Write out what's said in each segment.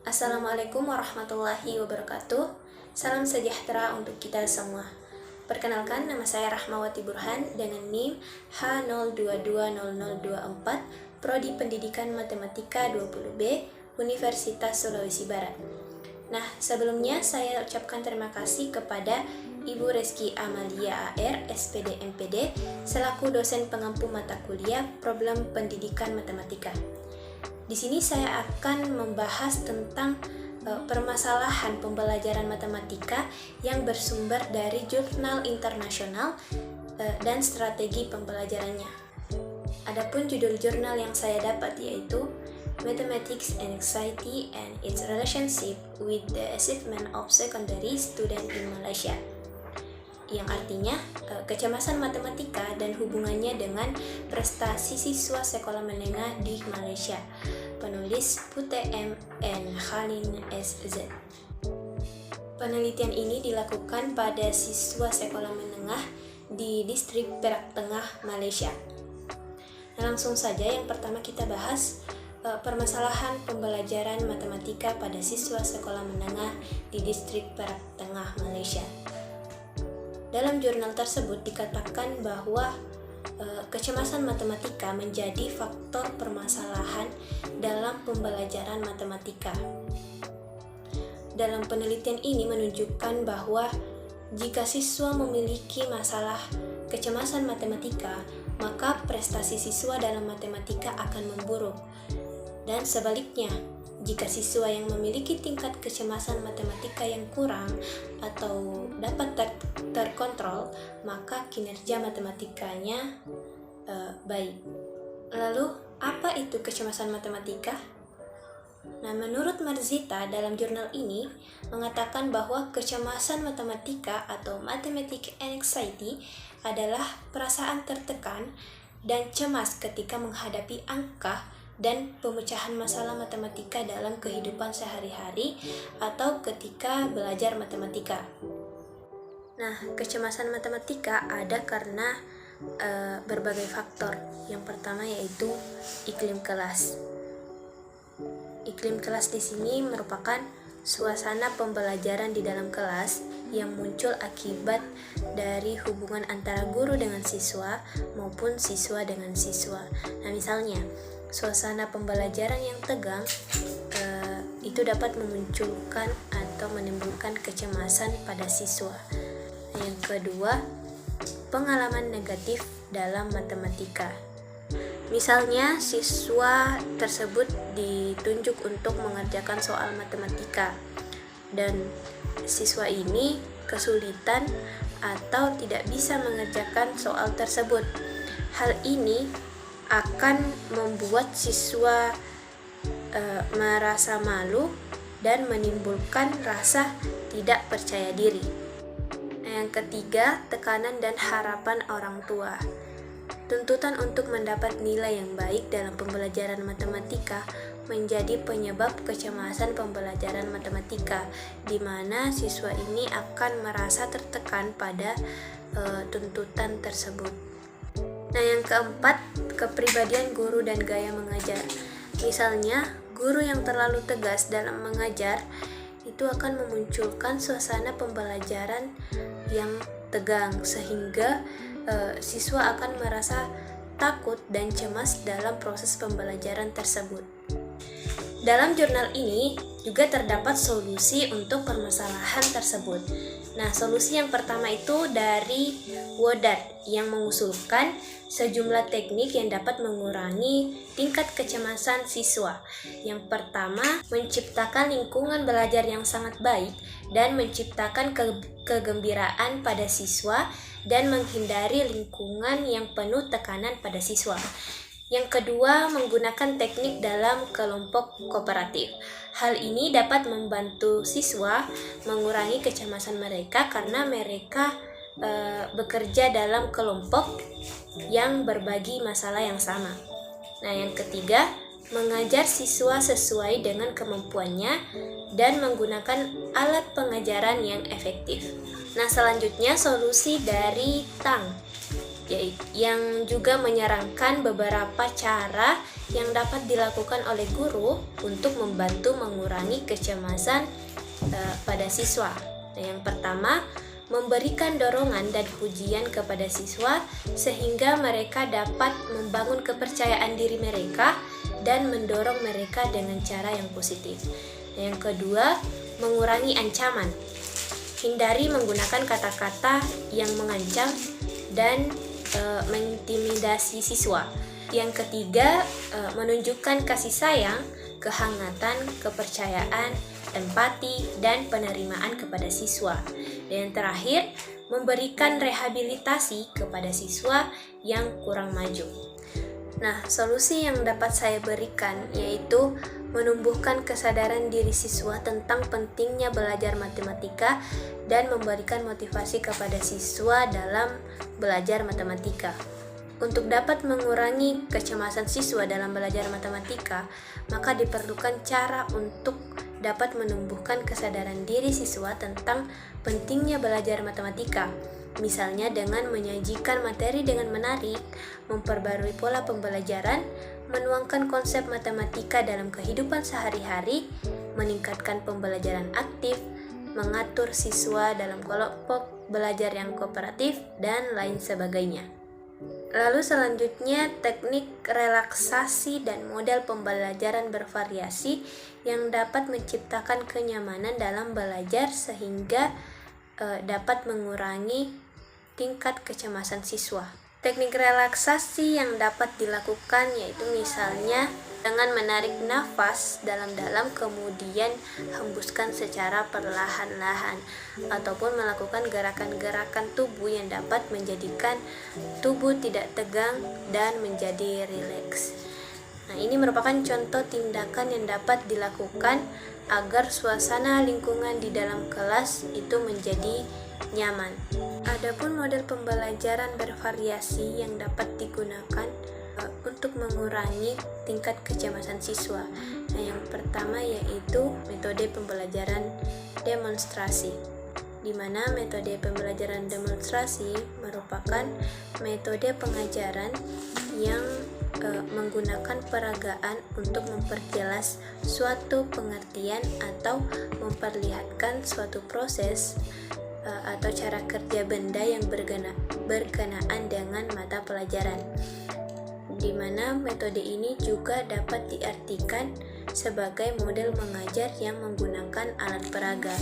Assalamualaikum warahmatullahi wabarakatuh. Salam sejahtera untuk kita semua. Perkenalkan, nama saya Rahmawati Burhan dengan NIM H02200024, Prodi Pendidikan Matematika 20B, Universitas Sulawesi Barat. Nah, sebelumnya saya ucapkan terima kasih kepada Ibu Reski Amalia AR, SPD MPD, selaku dosen pengampu mata kuliah Problem Pendidikan Matematika. Di sini saya akan membahas tentang permasalahan pembelajaran matematika yang bersumber dari jurnal internasional dan strategi pembelajarannya. Adapun judul jurnal yang saya dapat yaitu Mathematics and Anxiety and its Relationship with the Achievement of Secondary Student in Malaysia, yang artinya kecemasan matematika dan hubungannya dengan prestasi siswa sekolah menengah di Malaysia. Penulis Pute M. N. Khalin S.Z. Penelitian ini dilakukan pada siswa sekolah menengah di distrik Perak Tengah, Malaysia. Nah, langsung saja yang pertama kita bahas permasalahan pembelajaran matematika pada siswa sekolah menengah di distrik Perak Tengah, Malaysia. Dalam jurnal tersebut dikatakan bahwa kecemasan matematika menjadi faktor permasalahan dalam pembelajaran matematika. Dalam penelitian ini menunjukkan bahwa jika siswa memiliki masalah kecemasan matematika, maka prestasi siswa dalam matematika akan memburuk. Dan sebaliknya, jika siswa yang memiliki tingkat kecemasan matematika yang kurang atau dapat terkontrol, maka kinerja matematikanya baik. Lalu, apa itu kecemasan matematika? Nah, menurut Marzita dalam jurnal ini mengatakan bahwa kecemasan matematika atau mathematics anxiety adalah perasaan tertekan dan cemas ketika menghadapi angka dan pemecahan masalah matematika dalam kehidupan sehari-hari atau ketika belajar matematika. Nah, kecemasan matematika ada karena berbagai faktor. Yang pertama yaitu iklim kelas. Iklim kelas di sini merupakan suasana pembelajaran di dalam kelas yang muncul akibat dari hubungan antara guru dengan siswa maupun siswa dengan siswa. Nah, misalnya suasana pembelajaran yang tegang itu dapat memunculkan atau menimbulkan kecemasan pada siswa. Yang kedua, pengalaman negatif dalam matematika. Misalnya, siswa tersebut ditunjuk untuk mengerjakan soal matematika dan siswa ini kesulitan atau tidak bisa mengerjakan soal tersebut. Hal ini akan membuat siswa merasa malu dan menimbulkan rasa tidak percaya diri. Yang ketiga, tekanan dan harapan orang tua. Tuntutan untuk mendapat nilai yang baik dalam pembelajaran matematika menjadi penyebab kecemasan pembelajaran matematika, di mana siswa ini akan merasa tertekan pada tuntutan tersebut. Nah, yang keempat, kepribadian guru dan gaya mengajar. Misalnya, guru yang terlalu tegas dalam mengajar itu akan memunculkan suasana pembelajaran yang tegang sehingga siswa akan merasa takut dan cemas dalam proses pembelajaran tersebut. Dalam jurnal ini juga terdapat solusi untuk permasalahan tersebut. Nah, solusi yang pertama itu dari Wodat yang mengusulkan sejumlah teknik yang dapat mengurangi tingkat kecemasan siswa. Yang pertama, menciptakan lingkungan belajar yang sangat baik dan menciptakan kegembiraan pada siswa dan menghindari lingkungan yang penuh tekanan pada siswa. Yang kedua, menggunakan teknik dalam kelompok kooperatif. Hal ini dapat membantu siswa mengurangi kecemasan mereka karena mereka bekerja dalam kelompok yang berbagi masalah yang sama. Nah, yang ketiga, mengajar siswa sesuai dengan kemampuannya dan menggunakan alat pengajaran yang efektif. Nah, selanjutnya solusi dari Tang. yang juga menyarankan beberapa cara yang dapat dilakukan oleh guru untuk membantu mengurangi kecemasan pada siswa. Nah, yang pertama, memberikan dorongan dan pujian kepada siswa sehingga mereka dapat membangun kepercayaan diri mereka dan mendorong mereka dengan cara yang positif. Yang kedua, mengurangi ancaman. Hindari menggunakan kata-kata yang mengancam dan mengintimidasi siswa. Yang ketiga, menunjukkan kasih sayang, kehangatan, kepercayaan, empati, dan penerimaan kepada siswa. Dan yang terakhir, memberikan rehabilitasi kepada siswa yang kurang maju. Nah, solusi yang dapat saya berikan yaitu menumbuhkan kesadaran diri siswa tentang pentingnya belajar matematika dan memberikan motivasi kepada siswa dalam belajar matematika. Untuk dapat mengurangi kecemasan siswa dalam belajar matematika, maka diperlukan cara untuk dapat menumbuhkan kesadaran diri siswa tentang pentingnya belajar matematika. Misalnya dengan menyajikan materi dengan menarik, memperbarui pola pembelajaran, menuangkan konsep matematika dalam kehidupan sehari-hari, meningkatkan pembelajaran aktif, mengatur siswa dalam kelompok belajar yang kooperatif, dan lain sebagainya. Lalu selanjutnya, teknik relaksasi dan model pembelajaran bervariasi yang dapat menciptakan kenyamanan dalam belajar sehingga dapat mengurangi tingkat kecemasan siswa. Teknik relaksasi yang dapat dilakukan yaitu misalnya dengan menarik nafas dalam-dalam kemudian hembuskan secara perlahan-lahan, ataupun melakukan gerakan-gerakan tubuh yang dapat menjadikan tubuh tidak tegang dan menjadi rileks. Nah, ini merupakan contoh tindakan yang dapat dilakukan agar suasana lingkungan di dalam kelas itu menjadi nyaman. Adapun model pembelajaran bervariasi yang dapat digunakan untuk mengurangi tingkat kecemasan siswa. Nah, yang pertama yaitu metode pembelajaran demonstrasi, di mana metode pembelajaran demonstrasi merupakan metode pengajaran yang menggunakan peragaan untuk memperjelas suatu pengertian atau memperlihatkan suatu proses atau cara kerja benda yang berkenaan dengan mata pelajaran, di mana metode ini juga dapat diartikan sebagai model mengajar yang menggunakan alat peraga.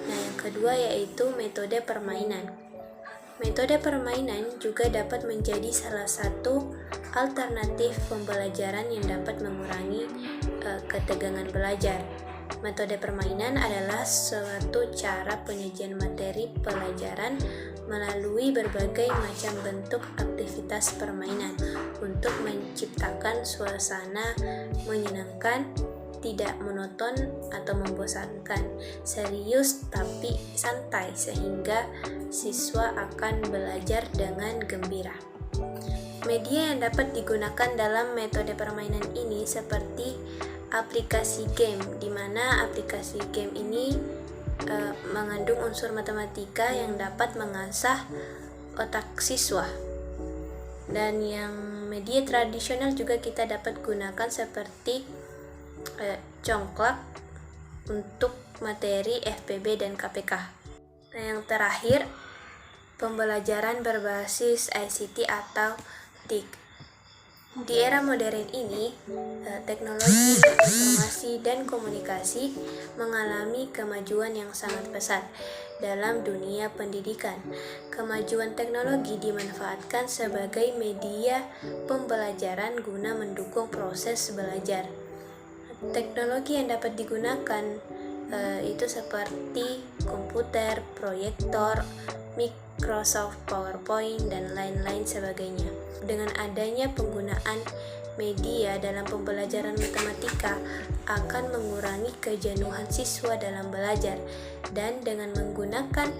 Nah, yang kedua yaitu metode permainan. Metode permainan juga dapat menjadi salah satu alternatif pembelajaran yang dapat mengurangi ketegangan belajar. Metode permainan adalah suatu cara penyajian materi pelajaran melalui berbagai macam bentuk aktivitas permainan untuk menciptakan suasana menyenangkan, tidak monoton atau membosankan, serius tapi santai, sehingga siswa akan belajar dengan gembira. Media yang dapat digunakan dalam metode permainan ini seperti aplikasi game, di mana aplikasi game ini mengandung unsur matematika yang dapat mengasah otak siswa. Dan yang media tradisional juga kita dapat gunakan seperti congklak untuk materi FPB dan KPK. Nah, yang terakhir, pembelajaran berbasis ICT atau TIK. Di era modern ini, teknologi informasi dan komunikasi mengalami kemajuan yang sangat pesat dalam dunia pendidikan. Kemajuan teknologi dimanfaatkan sebagai media pembelajaran guna mendukung proses belajar. Teknologi yang dapat digunakan itu seperti komputer, proyektor, Microsoft PowerPoint, dan lain-lain sebagainya. Dengan adanya penggunaan media dalam pembelajaran matematika akan mengurangi kejenuhan siswa dalam belajar, dan dengan menggunakan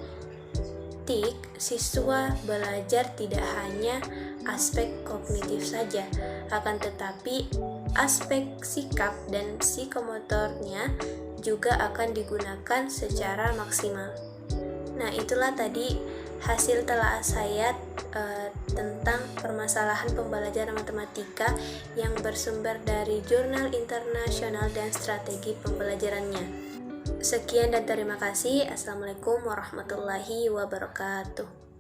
TIK, siswa belajar tidak hanya aspek kognitif saja, akan tetapi aspek sikap dan psikomotornya juga akan digunakan secara maksimal. Nah, itulah tadi hasil telaah saya tentang permasalahan pembelajaran matematika yang bersumber dari Jurnal Internasional dan Strategi Pembelajarannya. Sekian dan terima kasih. Assalamualaikum warahmatullahi wabarakatuh.